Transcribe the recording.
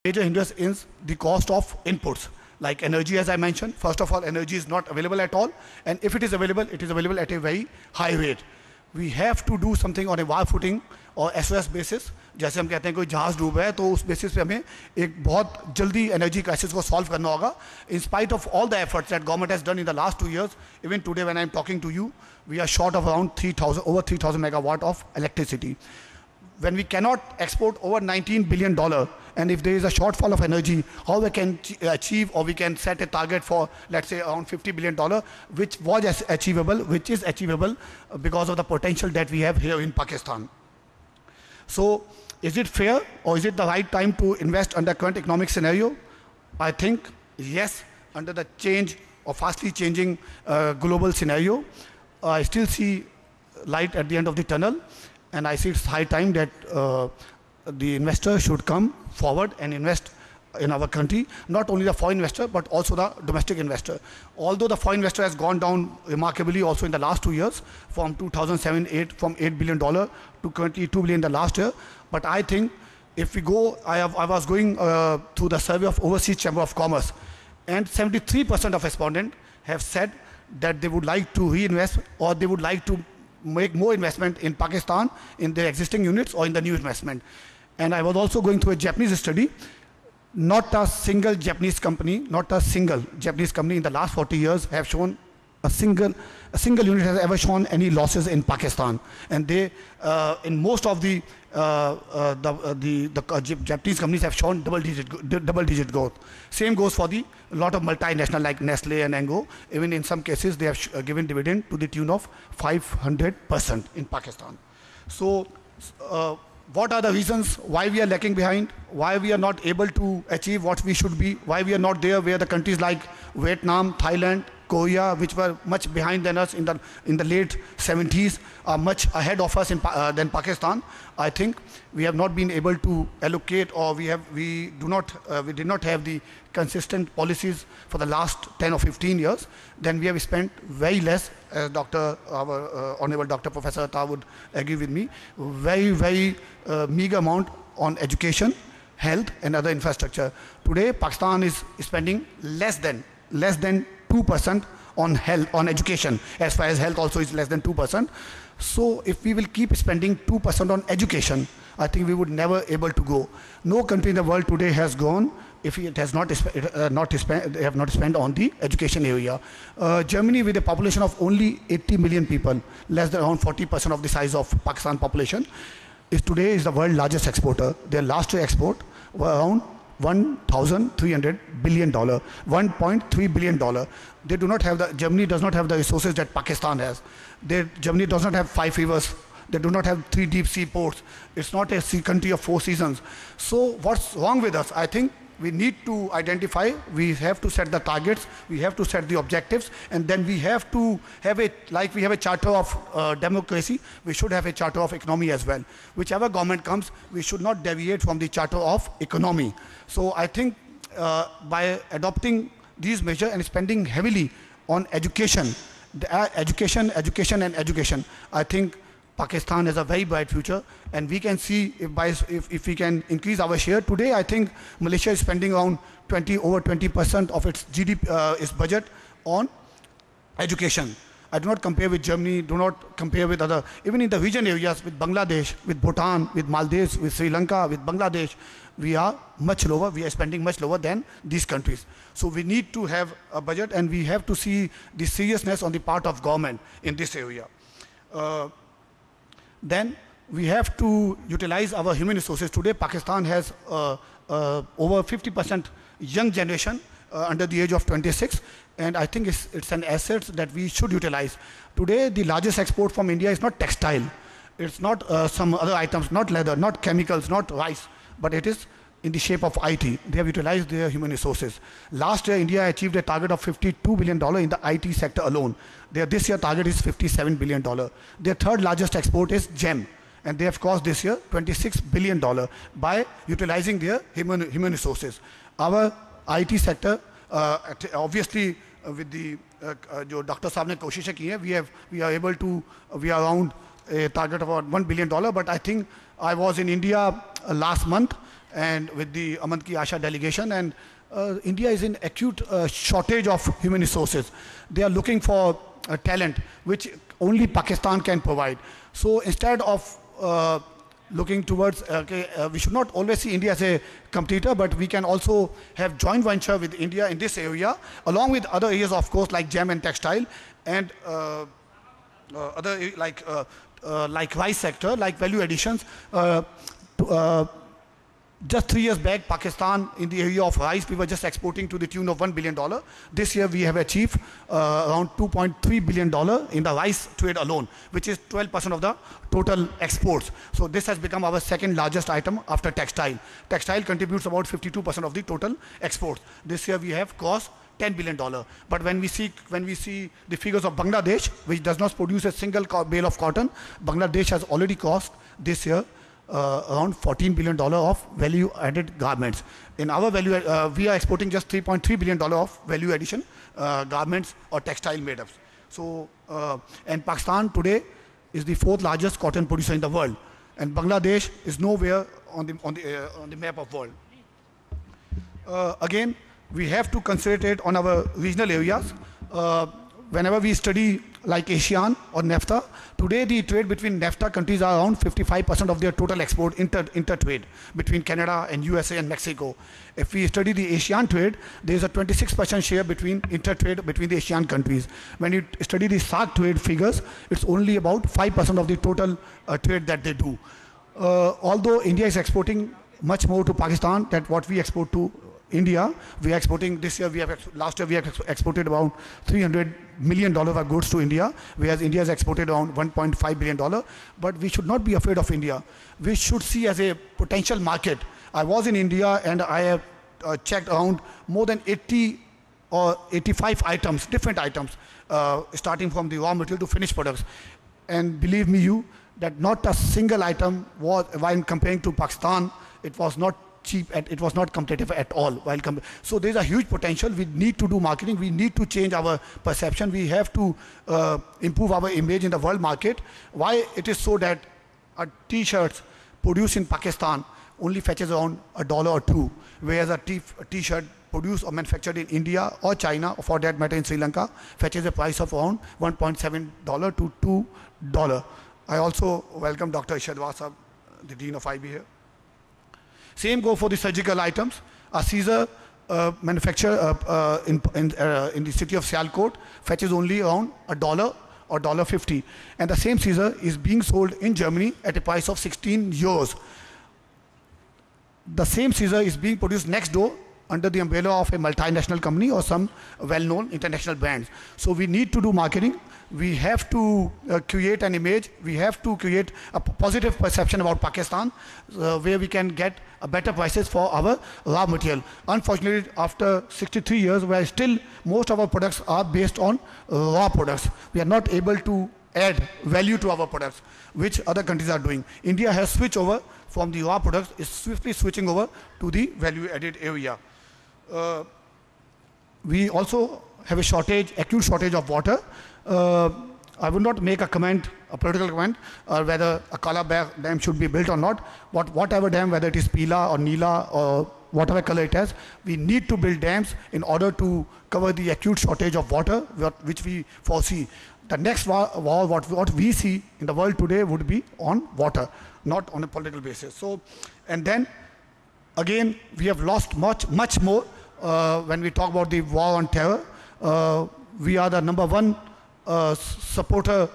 major hindrance is the cost of inputs, like energy, as I mentioned. First of all, energy is not available at all, and if it is available at a very high rate. We have to do something on a war footing और SOS basis. जैसे हम कहते हैं कोई जहाज डूब है तो उस बेसिस पे हमें एक बहुत जल्दी एनर्जी क्राइसिस को सॉल्व करना होगा. In spite of all the efforts that government has done in the last 2 years, even today when I am talking to you, we are short of around over 3,000 megawatt of electricity. When we cannot export over $19 billion, and if there is a shortfall of energy, how we can achieve, or we can set a target for, let's say, around $50 billion, which is achievable because of the potential that we have here in Pakistan. So, is it fair, or is it the right time to invest under current economic scenario? I think yes, under the change or fastly changing global scenario. I still see light at the end of the tunnel. And I see it's high time that the investor should come forward and invest in our country. Not only the foreign investor, but also the domestic investor. Although the foreign investor has gone down remarkably also in the last 2 years, from 2007-8, from $8 billion to currently $2 billion the last year. But I think if we go, I was going through the survey of Overseas Chamber of Commerce, and 73% of respondents have said that they would like to reinvest, or they would like to make more investment in Pakistan in their existing units or in the new investment. And I was also going through a Japanese study. Not a single Japanese company in the last 40 years have shown a single unit has ever shown any losses in Pakistan. And they, in most of the Japanese companies have shown double-digit growth. Same goes for a lot of multinational like Nestle and Engo. Even in some cases, they have given dividend to the tune of 500% in Pakistan. So, what are the reasons why we are lacking behind? Why we are not able to achieve what we should be? Why we are not there where the countries like Vietnam, Thailand, Korea, which were much behind than us in the late 70s, are much ahead of us than Pakistan. I think we have not been able to allocate, or we did not have the consistent policies for the last 10 or 15 years. Then we have spent very less, as our Honorable Dr. Professor Atta would agree with me, very meager amount on education, health and other infrastructure. Today, Pakistan is spending less than 2% on health, on education. As far as health also is less than 2%. So if we will keep spending 2% on education, I think we would never able to go. No country in the world today has gone if it has not spent on the education area. Germany, with a population of only 80 million people, less than around 40% of the size of Pakistan population, today is the world's largest exporter. Their last year export were around $1,300 billion, $1.3 billion. They do not have Germany does not have the resources that Pakistan has. Germany does not have 5 rivers. They do not have 3 deep sea ports. It's not a country of 4 seasons. So what's wrong with us? I think we need to identify, we have to set the targets, we have to set the objectives, and then we have to have like we have a charter of democracy, we should have a charter of economy as well. Whichever government comes, we should not deviate from the charter of economy. So I think by adopting these measures and spending heavily on education, education, I think Pakistan has a very bright future, and we can see if we can increase our share. Today, I think Malaysia is spending around over 20% of its GDP, its budget on education. I do not compare with Germany, do not compare with other, even in the region areas with Bangladesh, with Bhutan, with Maldives, with Sri Lanka, with Bangladesh, we are much lower, we are spending much lower than these countries. So we need to have a budget, and we have to see the seriousness on the part of government in this area. Then we have to utilize our human resources. Today, Pakistan has over 50% young generation under the age of 26, and I think it's an asset that we should utilize. Today, the largest export from India is not textile, it's not some other items, not leather, not chemicals, not rice, but it is in the shape of IT. They have utilized their human resources. Last year, India achieved a target of $52 billion in the IT sector alone. This year target is $57 billion. Their third largest export is GEM, and they have cost this year $26 billion by utilizing their human resources. Our IT sector, obviously, with the Dr. Saab ne koshishein ki hai, we are around a target of about $1 billion, but I think I was in India last month, and with the Aman Ki Asha delegation, and India is in acute shortage of human resources. They are looking for talent which only Pakistan can provide. So instead of looking towards, we should not always see India as a competitor, but we can also have joint venture with India in this area, along with other areas, of course, like gem and textile, and other like rice sector, like value additions. Just 3 years back, Pakistan, in the area of rice, we were just exporting to the tune of $1 billion. This year, we have achieved around $2.3 billion in the rice trade alone, which is 12% of the total exports. So this has become our second largest item after textile. Textile contributes about 52% of the total exports. This year, we have crossed $10 billion. But when we see the figures of Bangladesh, which does not produce a single bale of cotton, Bangladesh has already cost this year around $14 billion of value-added garments. In our value, we are exporting just $3.3 billion of value addition garments or textile made-ups. So, and Pakistan today is the 4th largest cotton producer in the world, and Bangladesh is nowhere on the map of world. Again, we have to concentrate on our regional areas. Whenever we study like ASEAN or NAFTA, today the trade between NAFTA countries are around 55% of their total export inter-trade between Canada and USA and Mexico. If we study the ASEAN trade, there is a 26% share between inter-trade between the ASEAN countries. When you study the SAARC trade figures, it's only about 5% of the total trade that they do. Although India is exporting much more to Pakistan than what we export to India, we are exporting this year. Last year we have exported about $300 million of goods to India, whereas India has exported around $1.5 billion. But we should not be afraid of India. We should see as a potential market. I was in India and I have checked around more than 80 or 85 items, different items, starting from the raw material to finished products. And believe me, that not a single item was, while comparing to Pakistan, it was not cheap and it was not competitive at all. So there's a huge potential. We need to do marketing. We need to change our perception. We have to improve our image in the world market. Why it is so that a t-shirt produced in Pakistan only fetches around $1 or $2, whereas a t-shirt produced or manufactured in India or China, or for that matter in Sri Lanka, fetches a price of around $1.7 to $2. I also welcome Dr. Irshad Wasa, the Dean of IB here. Same go for the surgical items. A Caesar manufacturer in the city of Sialkot fetches only around $1 or $1.50. And the same Caesar is being sold in Germany at a price of 16 euros. The same Caesar is being produced next door under the umbrella of a multinational company or some well-known international brands. So we need to do marketing. We have to create an image. We have to create a positive perception about Pakistan, where we can get better prices for our raw material. Unfortunately, after 63 years, where still most of our products are based on raw products, we are not able to add value to our products, which other countries are doing. India has switched over from the raw products, is swiftly switching over to the value-added area. We also have a shortage, acute shortage of water. I would not make a comment, a political comment, whether a Kala dam should be built or not. But whatever dam, whether it is Pila or Neela or whatever color it has, we need to build dams in order to cover the acute shortage of water, which we foresee. The next war, what we see in the world today would be on water, not on a political basis. So, and then again, we have lost much more when we talk about the war on terror. We are the #1 supporter